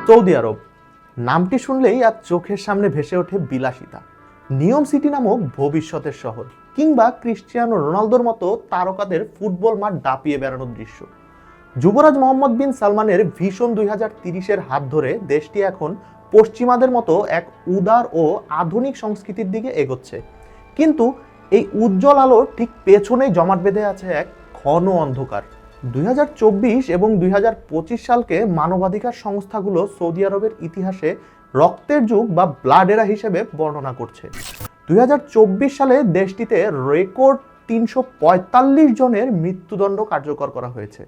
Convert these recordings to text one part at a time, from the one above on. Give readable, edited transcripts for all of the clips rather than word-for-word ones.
Saudi আরব নামটি শুনলেই আর চোখের সামনে ভেসে ওঠে বিলাসিতা, নিয়ম সিটি নামক ভবিষ্যতের শহর, কিংবা ক্রিশ্চিয়ানো রোনালদোর মতো তারকাদের ফুটবল মাঠ দাপিয়ে বেড়ানোর দৃশ্য। যুবরাজ মোহাম্মদ বিন সালমানের ভিশন 2030-এর হাত ধরে দেশটি এখন পশ্চিমাদের মতো এক উদার ও আধুনিক সংস্কৃতির দিকে এগোচ্ছে। কিন্তু এই উজ্জ্বল আলোর ঠিক পেছনেই জমাট বেঁধে আছে এক ঘন অন্ধকার। 2024 এবং 2025 সালকে মানবাধিকার সংস্থাগুলো সৌদি আরবের ইতিহাসে রক্তের যুগ বা ব্লাড এরা হিসেবে বর্ণনা করছে। 2024 সালে দেশটিতে রেকর্ড 345 জনের মৃত্যুদণ্ড কার্যকর করা হয়েছে,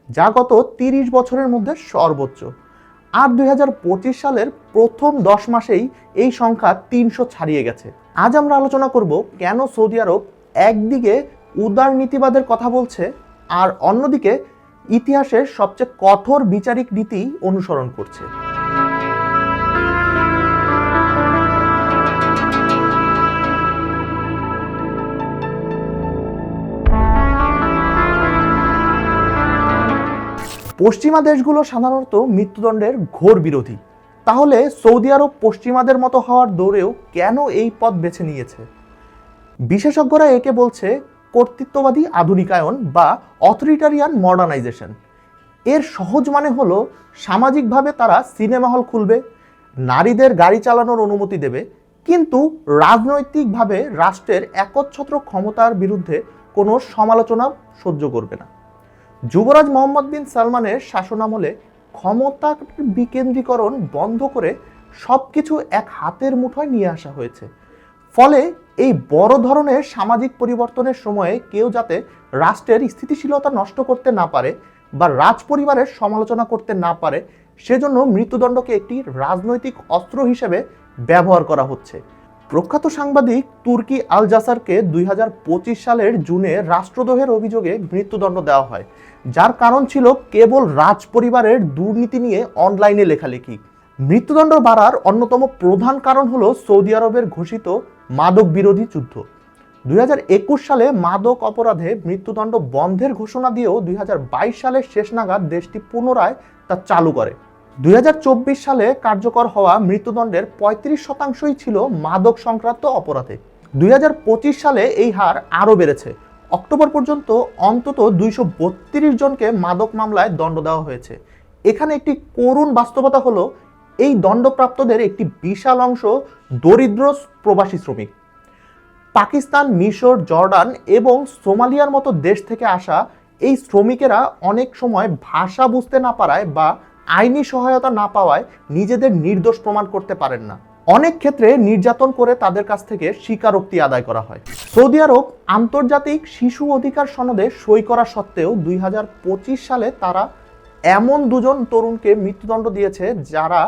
যা গত 30 বছরের মধ্যে সর্বোচ্চ। আর 2025 সালের প্রথম 10 মাসেই এই সংখ্যা 300 ছাড়িয়ে গেছে। আজ আমরা আলোচনা করব কেন সৌদি আরব একদিকে উদার নীতিবাদের কথা বলছে আর অন্যদিকে ইতিহাসের সবচেয়ে কঠোর বিচারিক নীতি অনুসরণ করছে। পশ্চিমা দেশগুলো সাধারণত মৃত্যুদণ্ডের ঘোর বিরোধী, তাহলে সৌদি আরব পশ্চিমাদের মতো হওয়ার দৌড়েও কেন এই পথ বেছে নিয়েছে? বিশেষজ্ঞরা একে বলছে কর্তৃত্ববাদী আধুনিকায়ন বা অথরিটারিয়ান মডার্নাইজেশন। এর সহজ মানে হলো সামাজিকভাবে তারা সিনেমা হল খুলবে, নারীদের গাড়ি চালানোর অনুমতি দেবে, কিন্তু রাজনৈতিকভাবে রাষ্ট্রের একচ্ছত্র ক্ষমতার বিরুদ্ধে কোনো সমালোচনা সহ্য করবে না। যুবরাজ মোহাম্মদ বিন সালমানের শাসনামলে ক্ষমতার বিকেন্দ্রীকরণ বন্ধ করে সবকিছু এক হাতের মুঠোয় নিয়ে আসা হয়েছে। ফলে এই বড় ধরনের সামাজিক পরিবর্তনের সময়ে কেউ যাতে রাষ্ট্রের স্থিতিশীলতা নষ্ট করতে না পারে বা রাজ পরিবারের সমালোচনা করতে না পারে, সেজন্য মৃত্যুদণ্ডকে একটি রাজনৈতিক অস্ত্র হিসেবে ব্যবহার করা হচ্ছে। প্রখ্যাত সাংবাদিক তুর্কি আল জাসারকে 2025 সালের জুনে রাষ্ট্রদ্রোহের অভিযোগে মৃত্যুদণ্ড দেওয়া হয়, যার কারণ ছিল কেবল রাজ পরিবারের দুর্নীতি নিয়ে অনলাইনে লেখালেখি। মৃত্যুদণ্ড বাড়ার অন্যতম প্রধান কারণ হলো সৌদি আরবের ঘোষিত মাদক বিরোধী যুদ্ধ। 2021 সালে মাদক অপরাধে মৃত্যুদণ্ড বন্ধের ঘোষণা দিয়েও 2022 সালের শেষ নাগাদ দেশটি পুনরায় তা চালু করে। 2024 সালে কার্যকর হওয়া মৃত্যুদণ্ডের 35% ছিল মাদক সংক্রান্ত অপরাধে। 2025 সালে এই হার আরও বেড়েছে। অক্টোবর পর্যন্ত অন্তত 232 জনকে মাদক মামলায় দণ্ড দেওয়া হয়েছে। এখানে একটি করুণ বাস্তবতা হলো এই দণ্ডপ্রাপ্তদের একটি বিশাল অংশ দরিদ্র প্রবাসী শ্রমিক। পাকিস্তান, মিশর, জর্ডান এবং সোমালিয়ার মতো দেশ থেকে আসা এই শ্রমিকেরা অনেক সময় ভাষা বুঝতে না পারায় বা আইনি সহায়তা না পাওয়ায় নিজেদের নির্দোষ প্রমাণ করতে পারেন না। অনেক ক্ষেত্রে নির্যাতন করে তাদের কাছ থেকে স্বীকারোক্তি আদায় করা হয়। সৌদি আরব আন্তর্জাতিক শিশু অধিকার সনদে সই করা সত্ত্বেও 2025 সালে তারা এমন 2 জন তরুণকে মৃত্যুদণ্ড দিয়েছে যারা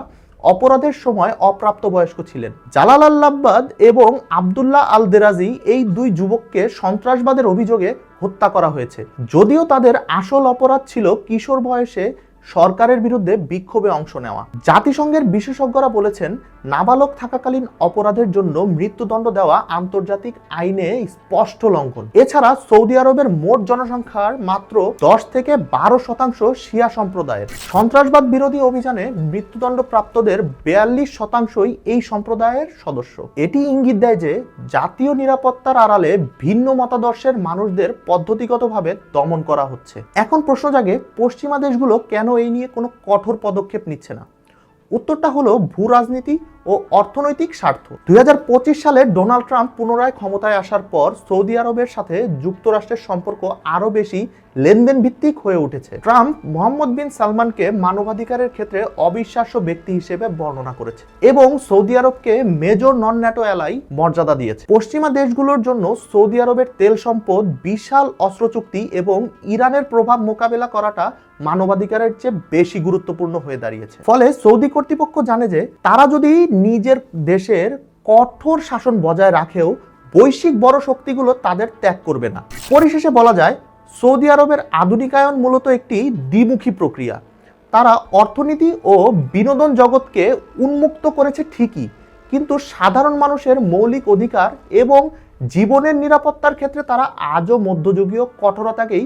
অপরাধের সময় অপ্রাপ্তবয়স্ক ছিলেন। জালাল আল-লাব্বাদ এবং আবদুল্লাহ আল দেরাজি এই 2 যুবককে সন্ত্রাসবাদের অভিযোগে হত্যা করা হয়েছে, যদিও তাদের আসল অপরাধ ছিল কিশোর বয়সে সরকারের বিরুদ্ধে বিক্ষোভে অংশ নেওয়া। জাতিসংঘের বিশেষজ্ঞরা বলেছেন, নাবালক থাকাকালীন অপরাধের জন্য মৃত্যুদণ্ড দেওয়া আন্তর্জাতিক আইনে স্পষ্ট লঙ্ঘন। এছাড়া সৌদি আরবের মোট জনসংখ্যার মাত্র 10 থেকে 12% শিয়া সম্প্রদায়ের। সন্ত্রাসবাদ বিরোধী অভিযানে মৃত্যুদণ্ড প্রাপ্তদের 42%ই এই সম্প্রদায়ের সদস্য। এটি ইঙ্গিত দেয় যে জাতীয় নিরাপত্তার আড়ালে ভিন্ন মতাদর্শের মানুষদের পদ্ধতিগতভাবে দমন করা হচ্ছে। এখন প্রশ্ন জাগে, পশ্চিমা দেশগুলো কেন এই নিয়ে কোনো কঠোর পদক্ষেপ নিচ্ছে না? উত্তরটা হলো ভূ রাজনীতি ও অর্থনৈতিক স্বার্থ। 2025 সালে ডোনাল্ড ট্রাম্প পুনরায় ক্ষমতায় আসার পর সৌদি আরবের সাথে যুক্তরাষ্ট্রের সম্পর্ক আরো বেশি লেনদেন ভিত্তিক হয়ে উঠেছে। ট্রাম্প মোহাম্মদ বিন সালমানকে মানবাধিকারের ক্ষেত্রে অবিশ্বাস্য ব্যক্তি হিসেবে বর্ণনা করেছে এবং সৌদি আরবকে মেজর নন ন্যাটো অ্যালাই মর্যাদা দিয়েছে। পশ্চিমা দেশগুলোর জন্য সৌদি আরবের তেল সম্পদ, বিশাল অস্ত্র চুক্তি এবং ইরানের প্রভাব মোকাবেলা করাটা মানবাধিকারের চেয়ে বেশি গুরুত্বপূর্ণ হয়ে দাঁড়িয়েছে। ফলে সৌদি কর্তৃপক্ষ জানে যে তারা যদি নিজের দেশের কঠোর শাসন বজায় রাখেও বৈশ্বিক বড় শক্তিগুলো তাদের ত্যাগ করবে না। পরিশেষে বলা যায়, সৌদি আরবের আধুনিকায়ন মূলত একটি দ্বিমুখী প্রক্রিয়া। তারা অর্থনীতি ও বিনোদন জগৎকে উন্মুক্ত করেছে ঠিকই, কিন্তু সাধারণ মানুষের মৌলিক অধিকার এবং জীবনের নিরাপত্তার ক্ষেত্রে তারা আজও মধ্যযুগীয় কঠোরতাকেই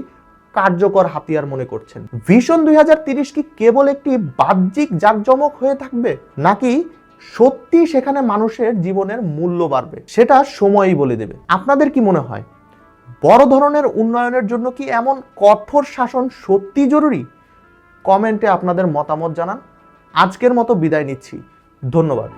কার্যকর হাতিয়ার মনে করছেন? ভিশন 2030 কি কেবল একটি বাহ্যিক জাঁকজমক হয়ে থাকবে, নাকি সত্যি সেখানে মানুষের জীবনের মূল্য বাড়বে? সেটা সময়ই বলে দেবে। আপনাদের কি মনে হয়, বড় ধরনের উন্নয়নের জন্য কি এমন কঠোর শাসন সত্যি জরুরি? কমেন্টে আপনাদের মতামত জানান। আজকের মতো বিদায় নিচ্ছি। ধন্যবাদ।